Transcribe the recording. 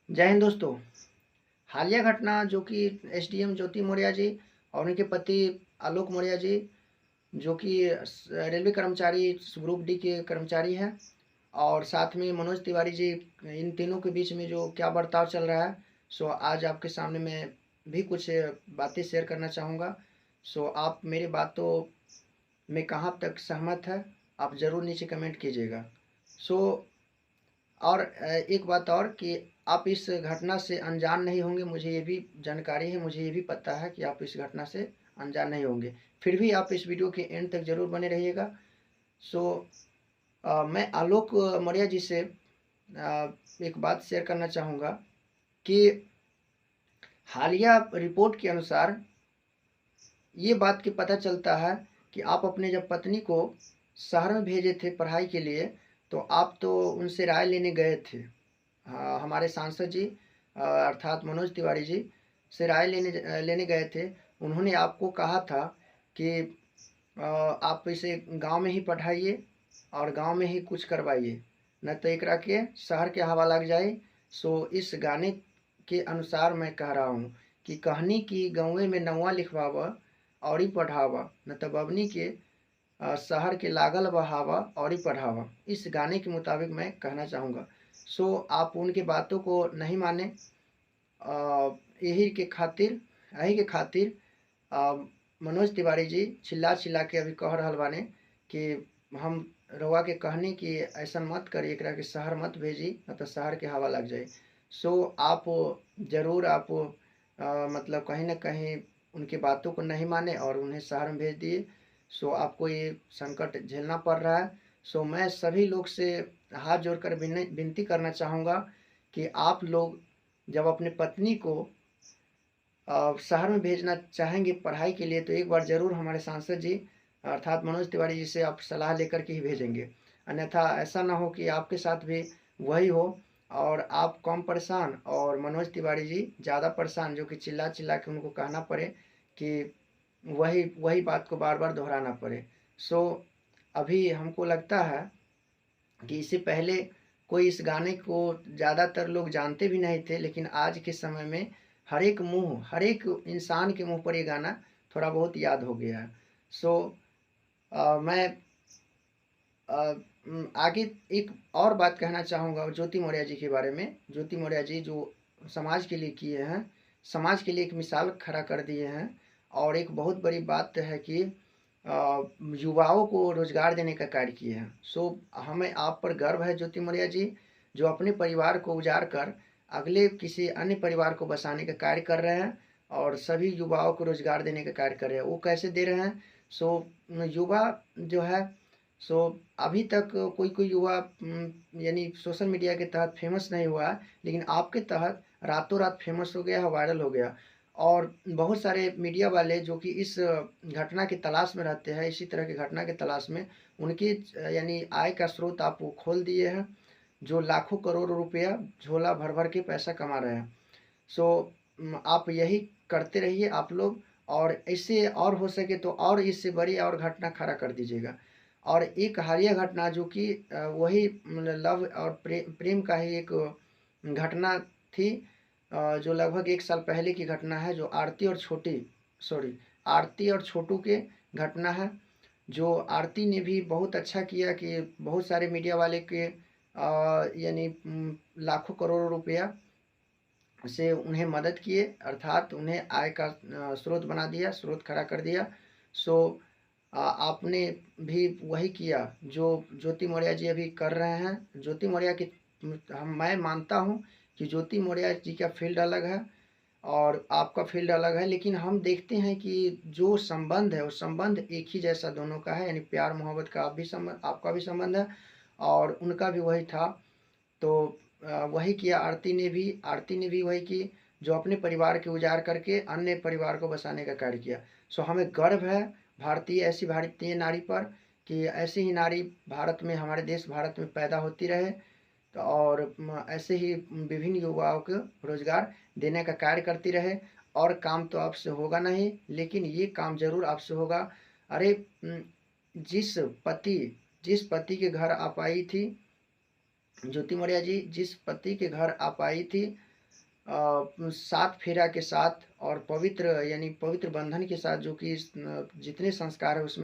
जय हिंद दोस्तों। हालिया घटना जो कि एसडीएम ज्योति मौर्य जी और उनके पति आलोक मौर्य जी, जो कि रेलवे कर्मचारी ग्रुप डी के कर्मचारी हैं, और साथ में मनोज तिवारी जी, इन तीनों के बीच में जो क्या बर्ताव चल रहा है, सो आज आपके सामने मैं भी कुछ बातें शेयर करना चाहूँगा। सो आप मेरी बातों में कहाँ तक सहमत है, आप ज़रूर नीचे कमेंट कीजिएगा। सो और एक बात और कि आप इस घटना से अनजान नहीं होंगे, मुझे ये भी जानकारी है, मुझे ये भी पता है कि आप इस घटना से अनजान नहीं होंगे। फिर भी आप इस वीडियो के एंड तक ज़रूर बने रहिएगा। सो मैं आलोक मौर्य जी से एक बात शेयर करना चाहूँगा कि हालिया रिपोर्ट के अनुसार ये बात की पता चलता है कि आप अपने जब पत्नी को शहर में भेजे थे पढ़ाई के लिए, तो आप तो उनसे राय लेने गए थे। हाँ, हमारे सांसद जी अर्थात मनोज तिवारी जी से राय लेने गए थे। उन्होंने आपको कहा था कि आप इसे गांव में ही पढ़ाइए और गांव में ही कुछ करवाइए, न तो एकरा के शहर के हवा लग जाए। सो इस गाने के अनुसार मैं कह रहा हूँ कि कहनी की गौवे में नौवा लिखवावा और ही पढ़ावा, न तो बबनी के शहर के लागल बहावा और ही पढ़ावा। इस गाने के मुताबिक मैं कहना चाहूँगा। सो आप उनकी बातों को नहीं माने। यही के खातिर अ, मनोज तिवारी जी चिल्ला चिल्ला के अभी कह रहल बाने कि हम रउआ के कहनी कि ऐसा मत करिए, एकरा के शहर मत भेजी, न तो शहर के हवा लग जाए। सो आप ज़रूर आप मतलब कहीं न कहीं उनकी बातों को नहीं माने और उन्हें शहर में भेज दिए। सो आपको ये संकट झेलना पड़ रहा है। सो मैं सभी लोग से हाथ जोड़कर विनती करना चाहूँगा कि आप लोग जब अपने पत्नी को शहर में भेजना चाहेंगे पढ़ाई के लिए, तो एक बार ज़रूर हमारे सांसद जी अर्थात मनोज तिवारी जी से आप सलाह लेकर के ही भेजेंगे। अन्यथा ऐसा ना हो कि आपके साथ भी वही हो और आप कम परेशान और मनोज तिवारी जी ज़्यादा परेशान, जो कि चिल्ला चिल्ला के उनको कहना पड़े कि वही वही बात को बार बार दोहराना पड़े। सो अभी हमको लगता है कि इससे पहले कोई इस गाने को ज़्यादातर लोग जानते भी नहीं थे, लेकिन आज के समय में हर एक इंसान के मुंह पर ये गाना थोड़ा बहुत याद हो गया है। सो मैं आगे एक और बात कहना चाहूँगा ज्योति मौर्य जी के बारे में। ज्योति मौर्य जी जो समाज के लिए किए हैं, समाज के लिए एक मिसाल खड़ा कर दिए हैं, और एक बहुत बड़ी बात है कि युवाओं को रोजगार देने का कार्य किए हैं। सो हमें आप पर गर्व है ज्योति मौर्य जी, जो अपने परिवार को उजाड़ कर अगले किसी अन्य परिवार को बसाने का कार्य कर रहे हैं और सभी युवाओं को रोजगार देने का कार्य कर रहे हैं। वो कैसे दे रहे हैं? सो युवा जो है, सो अभी तक कोई कोई युवा यानी सोशल मीडिया के तहत फेमस नहीं हुआ है, लेकिन आपके तहत रातों रात फेमस हो गया है, वायरल हो गया। और बहुत सारे मीडिया वाले जो कि इस घटना की तलाश में रहते हैं, इसी तरह की घटना की तलाश में, उनकी यानी आय का स्रोत आप वो खोल दिए हैं, जो लाखों करोड़ रुपया झोला भर भर के पैसा कमा रहे हैं। सो आप यही करते रहिए आप लोग, और इससे और हो सके तो और इससे बड़ी और घटना खड़ा कर दीजिएगा। और एक हालिया घटना जो कि वही लव और प्रेम का ही एक घटना थी, जो लगभग 1 साल पहले की घटना है, जो आरती और छोटू के घटना है। जो आरती ने भी बहुत अच्छा किया कि बहुत सारे मीडिया वाले के यानी लाखों करोड़ों रुपया से उन्हें मदद किए, अर्थात उन्हें आय का स्रोत बना दिया, स्रोत खड़ा कर दिया। सो आपने भी वही किया जो ज्योति मौर्य जी अभी कर रहे हैं। ज्योति मौर्य की मैं मानता हूँ कि ज्योति मौर्य जी का फील्ड अलग है और आपका फील्ड अलग है, लेकिन हम देखते हैं कि जो संबंध है वो संबंध एक ही जैसा दोनों का है, यानी प्यार मोहब्बत का आपका भी संबंध है और उनका भी वही था। तो वही किया आरती ने भी वही की, जो अपने परिवार के उजाड़ करके अन्य परिवार को बसाने का कार्य किया। सो हमें गर्व है ऐसी भारतीय नारी पर कि ऐसी ही नारी भारत में, हमारे देश भारत में पैदा होती रहे, तो और ऐसे ही विभिन्न युवाओं को रोजगार देने का कार्य करती रहे। और काम तो आपसे होगा नहीं, लेकिन ये काम जरूर आपसे होगा। अरे जिस पति जिस पति के घर आप आई थी ज्योति मौर्य जी, जिस पति के घर आप आई थी, सात फेरा के साथ और पवित्र यानी पवित्र बंधन के साथ जो कि जितने संस्कार है उसमें